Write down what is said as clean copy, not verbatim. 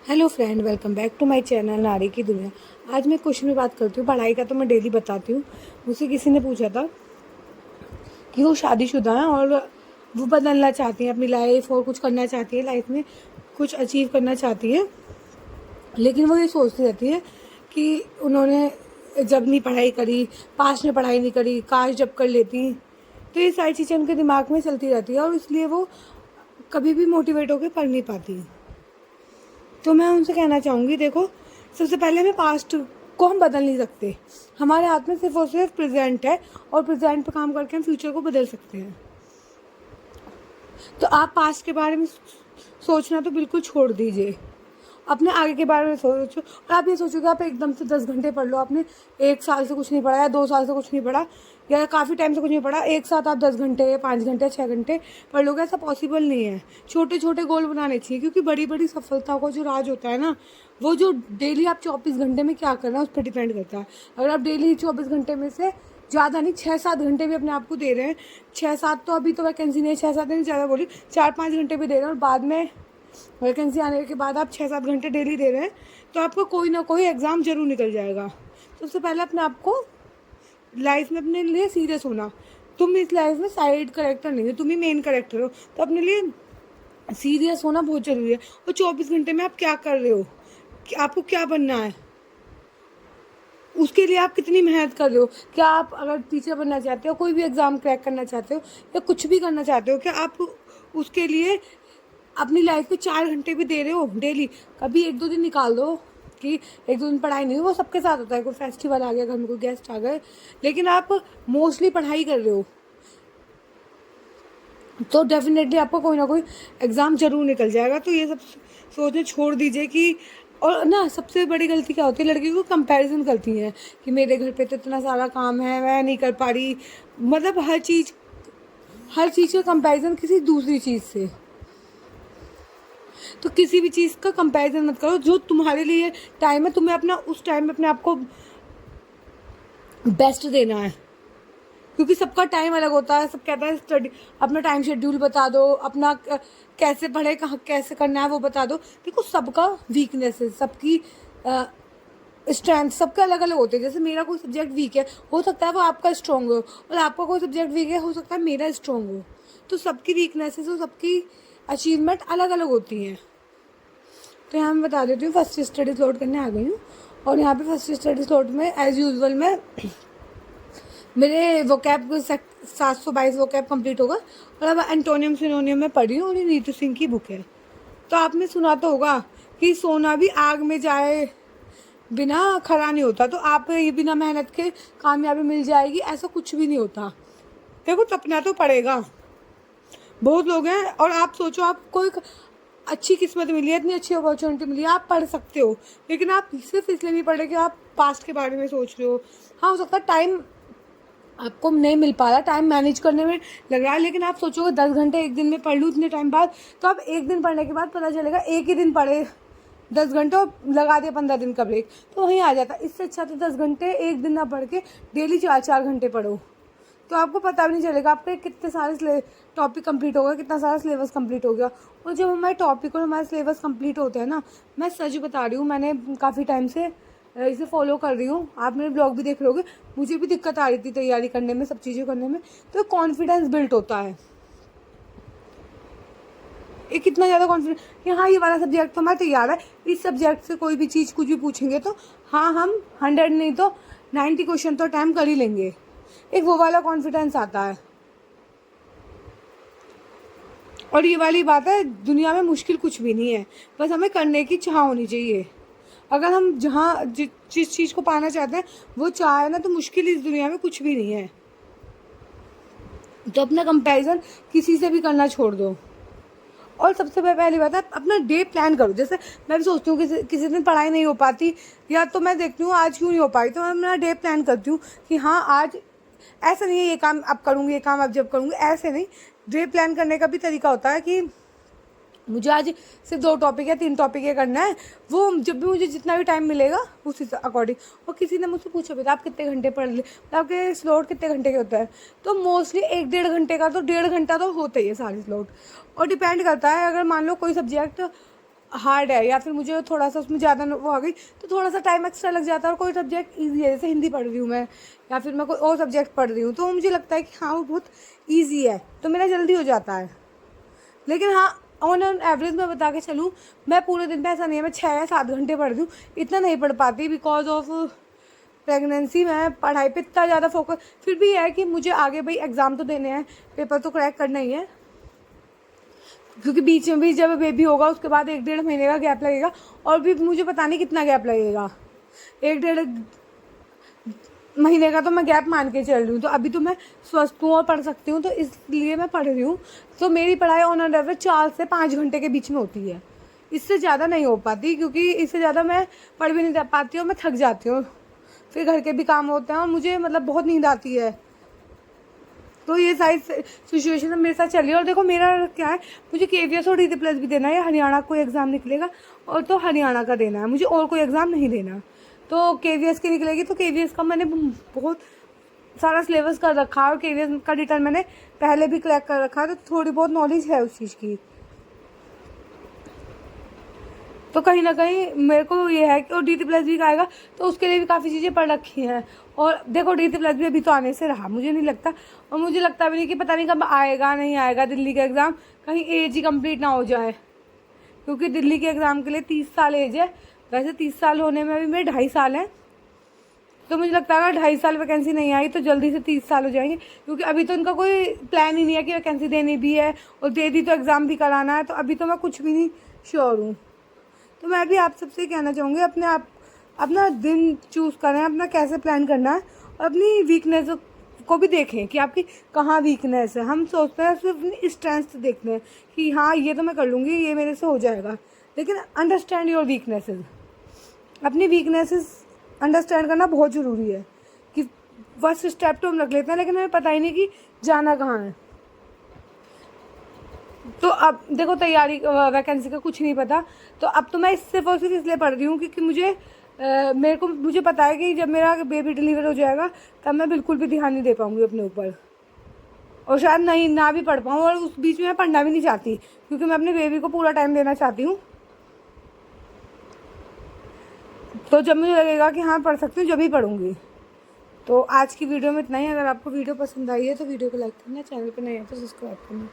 Hello friend, welcome back to my channel नारी की दुनिया। आज मैं क्वेश्चन में बात करती हूँ पढ़ाई का, तो मैं डेली बताती हूँ। मुझसे किसी ने पूछा था कि वो शादीशुदा हैं और वो बदलना चाहती हैं अपनी लाइफ और कुछ करना चाहती है लाइफ में, कुछ अचीव करना चाहती है। लेकिन वो ये सोचती रहती है कि उन्होंने जब नहीं पढ़ाई करी, पास्ट में पढ़ाई नहीं करी, काश जब कर लेती। तो ये सारी चीज़ें उनके दिमाग में चलती रहती है और इसलिए वो कभी भी मोटिवेट होकर पढ़ नहीं पाती। तो मैं उनसे कहना चाहूँगी, देखो, सबसे पहले हमें पास्ट को हम बदल नहीं सकते। हमारे हाथ में सिर्फ और सिर्फ प्रेजेंट है और प्रेजेंट पर काम करके हम फ्यूचर को बदल सकते हैं। तो आप पास्ट के बारे में सोचना तो बिल्कुल छोड़ दीजिए, अपने आगे के बारे में सोचो। और आप ये सोचो कि आप एकदम से 10 घंटे पढ़ लो, आपने 1 साल से कुछ नहीं पढ़ा या 2 साल से कुछ नहीं पढ़ा या काफ़ी टाइम से कुछ नहीं पढ़ा, एक साथ आप 10 घंटे या 5 घंटे 6 घंटे पढ़ लोगे, ऐसा पॉसिबल नहीं है। छोटे छोटे गोल बनाने चाहिए, क्योंकि बड़ी बड़ी सफलता का जो राज होता है ना, वो जो डेली आप 24 घंटे में क्या करना है उस पर डिपेंड करता है। अगर आप डेली 24 घंटे में से ज़्यादा नहीं 6-7 घंटे भी अपने आप को दे रहे हैं, 6-7 तो अभी तो वैकेंसी नहीं है, 6-7 नहीं ज़्यादा बोली, 4-5 घंटे भी दे रहे हैं और बाद में वैकेंसी आने के बाद आप 6-7 घंटे डेली दे रहे हैं, तो आपका कोई ना कोई एग्ज़ाम जरूर निकल जाएगा। सबसे पहले अपने आप को लाइफ में अपने लिए सीरियस होना। तुम इस लाइफ में साइड करेक्टर नहीं हो, तुम ही मेन करेक्टर हो, तो अपने लिए सीरियस होना बहुत ज़रूरी है। और 24 घंटे में आप क्या कर रहे हो, कि आपको क्या बनना है, उसके लिए आप कितनी मेहनत कर रहे हो। क्या आप अगर टीचर बनना चाहते हो, कोई भी एग्ज़ाम क्रैक करना चाहते हो या कुछ भी करना चाहते हो, क्या आप उसके लिए अपनी लाइफ में 4 घंटे भी दे रहे हो डेली? कभी 1-2 दिन निकाल दो कि 1-2 दिन पढ़ाई नहीं हो, वो सबके साथ होता है, कोई फेस्टिवल आ गया, घर में कोई गेस्ट आ गए, लेकिन आप मोस्टली पढ़ाई कर रहे हो, तो डेफिनेटली आपको कोई ना कोई एग्ज़ाम ज़रूर निकल जाएगा। तो ये सब सोचने छोड़ दीजिए कि, और ना सबसे बड़ी गलती क्या होती है, लड़की को कंपैरिजन करती हैं कि मेरे घर पे तो इतना सारा काम है, मैं नहीं कर पा रही। मतलब हर चीज़ का कंपैरिजन किसी दूसरी चीज़ से। तो किसी भी चीज़ का कंपैरिजन मत करो। जो तुम्हारे लिए टाइम है, तुम्हें अपना उस टाइम में अपने आप को बेस्ट देना है, क्योंकि सबका टाइम अलग होता है। सब कहता है स्टडी, अपना टाइम शेड्यूल बता दो, अपना कैसे पढ़े, कहाँ कैसे करना है वो बता दो। देखो, सबका वीकनेस है, सबकी स्ट्रेंथ सबके अलग अलग होते हैं। जैसे मेरा कोई सब्जेक्ट वीक है, हो सकता है वो आपका स्ट्रॉन्ग हो, और आपका कोई सब्जेक्ट वीक है, हो सकता है मेरा स्ट्रॉन्ग हो। तो सबकी वीकनेसेस और सबकी अचीवमेंट अलग अलग होती हैं। तो यहाँ मैं बता देती हूँ, फर्स्ट स्टडी स्लॉट करने आ गई हूँ, और यहाँ पे फर्स्ट स्टडी स्लॉट में एज यूजुअल में मेरे वोकैब 722 वोकैब कंप्लीट होगा। और अब एंटोनियम सिनोनियम में पढ़ी हूँ, और ये नीतू सिंह की बुक है। तो आपने सुना तो होगा कि सोना भी आग में जाए बिना खरा नहीं होता। तो आप ये बिना मेहनत के कामयाबी मिल जाएगी, ऐसा कुछ भी नहीं होता। देखो, तपना तो पड़ेगा। बहुत लोग हैं, और आप सोचो, आपको एक अच्छी किस्मत मिली है, इतनी अच्छी अपॉर्चुनिटी मिली है, आप पढ़ सकते हो, लेकिन आप सिर्फ इसलिए नहीं पढ़ रहे कि आप पास्ट के बारे में सोच रहे हो। हाँ, हो सकता है टाइम आपको नहीं मिल पा रहा, टाइम मैनेज करने में लग रहा है, लेकिन आप सोचोगे 10 घंटे एक दिन में पढ़ लूँ इतने टाइम बाद, तो आप एक दिन पढ़ने के बाद पता चलेगा एक ही दिन पढ़े 10 घंटे और लगा दिया 15 दिन का ब्रेक, तो वहीं आ जाता। इससे अच्छा तो 10 घंटे एक दिन ना पढ़ के डेली 4-4 घंटे पढ़ो, तो आपको पता भी नहीं चलेगा आपके कितने सारे टॉपिक कंप्लीट हो गया, कितना सारा सिलेबस कंप्लीट हो गया। और जब हमारे टॉपिक और हमारे सिलेबस कंप्लीट होते हैं ना, मैं सच बता रही हूँ, मैंने काफ़ी टाइम से इसे फॉलो कर रही हूँ, आप मेरे ब्लॉग भी देख रहे होगे, मुझे भी दिक्कत आ रही थी तैयारी करने में, सब चीज़ें करने में। तो कॉन्फिडेंस बिल्ट होता है, ये कितना ज़्यादा कॉन्फिडेंस कि हाँ, ये वाला सब्जेक्ट तो हमारा तैयार है, इस सब्जेक्ट से कोई भी चीज़ कुछ भी पूछेंगे तो हाँ, हम 100 नहीं तो 90 क्वेश्चन तो अटैम्प्ट कर ही लेंगे। एक वो वाला कॉन्फिडेंस आता है। और ये वाली बात है, दुनिया में मुश्किल कुछ भी नहीं है, बस हमें करने की चाह होनी चाहिए। अगर हम जिस चीज़ को पाना चाहते हैं वो चाह है ना, तो मुश्किल इस दुनिया में कुछ भी नहीं है। तो अपना कंपैरिजन किसी से भी करना छोड़ दो। और सबसे पहली बात है, अपना डे प्लान करो। जैसे मैं भी सोचती हूँ किसी दिन पढ़ाई नहीं हो पाती, या तो मैं देखती हूँ आज क्यों नहीं हो पाई, तो मैं अपना डे प्लान करती हूँ कि हाँ, आज ऐसा नहीं है ये काम अब करूँगी, ये काम अब जब करूँगी, ऐसे नहीं। डे प्लान करने का भी तरीका होता है कि मुझे आज सिर्फ 2 टॉपिक या 3 टॉपिक ये करना है, वो जब भी मुझे जितना भी टाइम मिलेगा उसी अकॉर्डिंग। और किसी ने मुझसे पूछा भी था, आप कितने घंटे पढ़ ले, तो आपके स्लॉट कितने घंटे के होता है, तो मोस्टली 1-1.5 घंटे का, तो 1.5 घंटा तो होता ही है सारे स्लॉट। और डिपेंड करता है, अगर मान लो कोई सब्जेक्ट हार्ड है या फिर मुझे थोड़ा सा उसमें ज़्यादा वो आ गई तो थोड़ा सा टाइम एक्स्ट्रा लग जाता है। और कोई सब्जेक्ट ईजी है, जैसे हिंदी पढ़ रही हूँ मैं या फिर मैं कोई और सब्जेक्ट पढ़ रही हूँ तो मुझे लगता है कि हाँ वो बहुत ईजी है तो मेरा जल्दी हो जाता है। लेकिन हाँ, ऑन एन एवरेज मैं बता के चलूँ, मैं पूरे दिन पे ऐसा नहीं है मैं 6 या 7 घंटे पढ़ रही हूँ, इतना नहीं पढ़ पाती बिकॉज ऑफ प्रेगनेंसी में पढ़ाई पे इतना ज़्यादा फोकस। फिर भी है कि मुझे आगे भाई एग्ज़ाम तो देने हैं, पेपर तो क्रैक करना ही है, क्योंकि बीच में भी जब बेबी होगा उसके बाद 1-1.5 महीने का गैप लगेगा और भी मुझे पता नहीं कितना गैप लगेगा। 1-1.5 महीने का तो मैं गैप मान के चल रही हूँ। तो अभी तो मैं स्वस्थ हूँ और पढ़ सकती हूँ तो इसलिए मैं पढ़ रही हूँ। तो मेरी पढ़ाई ऑन एन एवरेज 4 से 5 घंटे के बीच में होती है, इससे ज़्यादा नहीं हो पाती क्योंकि इससे ज़्यादा मैं पढ़ भी नहीं पाती और मैं थक जाती हूँ। फिर घर के भी काम होते हैं और मुझे मतलब बहुत नींद आती है। तो ये सारी सिचुएशन मेरे साथ चल रही है। और देखो मेरा क्या है, मुझे KVS और DT+ भी देना है, हरियाणा कोई एग्ज़ाम निकलेगा और तो हरियाणा का देना है, मुझे और कोई एग्ज़ाम नहीं देना। तो KVS की निकलेगी तो KVS का मैंने बहुत सारा सिलेबस कर रखा है और KVS का डिटेल मैंने पहले भी कलेक्ट कर रखा है तो थोड़ी बहुत नॉलेज है उस चीज़ की। तो कहीं ना कहीं मेरे को ये है कि और DT+ भी आएगा तो उसके लिए भी काफ़ी चीज़ें पढ़ रखी हैं। और देखो DT+ भी अभी तो आने से रहा, मुझे नहीं लगता, और मुझे लगता भी नहीं कि पता नहीं कब आएगा नहीं आएगा दिल्ली का एग्ज़ाम, कहीं एज ही कंप्लीट ना हो जाए, क्योंकि दिल्ली के एग्ज़ाम के लिए 30 साल एज है। वैसे 30 साल होने में अभी मेरे 2.5 साल हैं, तो मुझे लगता है अगर 2.5 साल वैकेंसी नहीं आई तो जल्दी से 30 साल हो जाएंगे, क्योंकि अभी तो इनका कोई प्लान ही नहीं है कि वैकेंसी देनी भी है और दे दी तो एग्ज़ाम भी कराना है। तो अभी तो मैं कुछ भी नहीं श्योर हूँ। तो मैं भी आप सबसे कहना चाहूँगी अपना दिन चूज़ करें, अपना कैसे प्लान करना है और अपनी वीकनेस को भी देखें कि आपकी कहाँ वीकनेस है। हम सोचते हैं सिर्फ अपनी स्ट्रेंथ देखते हैं कि हाँ ये तो मैं कर लूँगी, ये मेरे से हो जाएगा, लेकिन अंडरस्टैंड योर वीकनेसेस। अपनी वीकनेसेस अंडरस्टैंड करना बहुत ज़रूरी है कि फर्स्ट स्टेप तो हम रख लेते हैं लेकिन हमें पता ही नहीं कि जाना कहाँ है। तो अब देखो तैयारी वैकेंसी का कुछ नहीं पता, तो अब तो मैं सिर्फ और सिर्फ इसलिए पढ़ रही हूँ क्योंकि मुझे पता है कि जब मेरा बेबी डिलीवर हो जाएगा तब मैं बिल्कुल भी ध्यान नहीं दे पाऊँगी अपने ऊपर, और शायद नहीं ना भी पढ़ पाऊँ, और उस बीच में मैं पढ़ना भी नहीं चाहती क्योंकि मैं अपने बेबी को पूरा टाइम देना चाहती हूँ। तो जब मुझे लगेगा कि हाँ पढ़ सकती हूँ जब ही पढ़ूँगी। तो आज की वीडियो में इतना ही। अगर आपको वीडियो पसंद आई है तो वीडियो को लाइक करना, चैनल पर नए हैं तो सब्सक्राइब करना।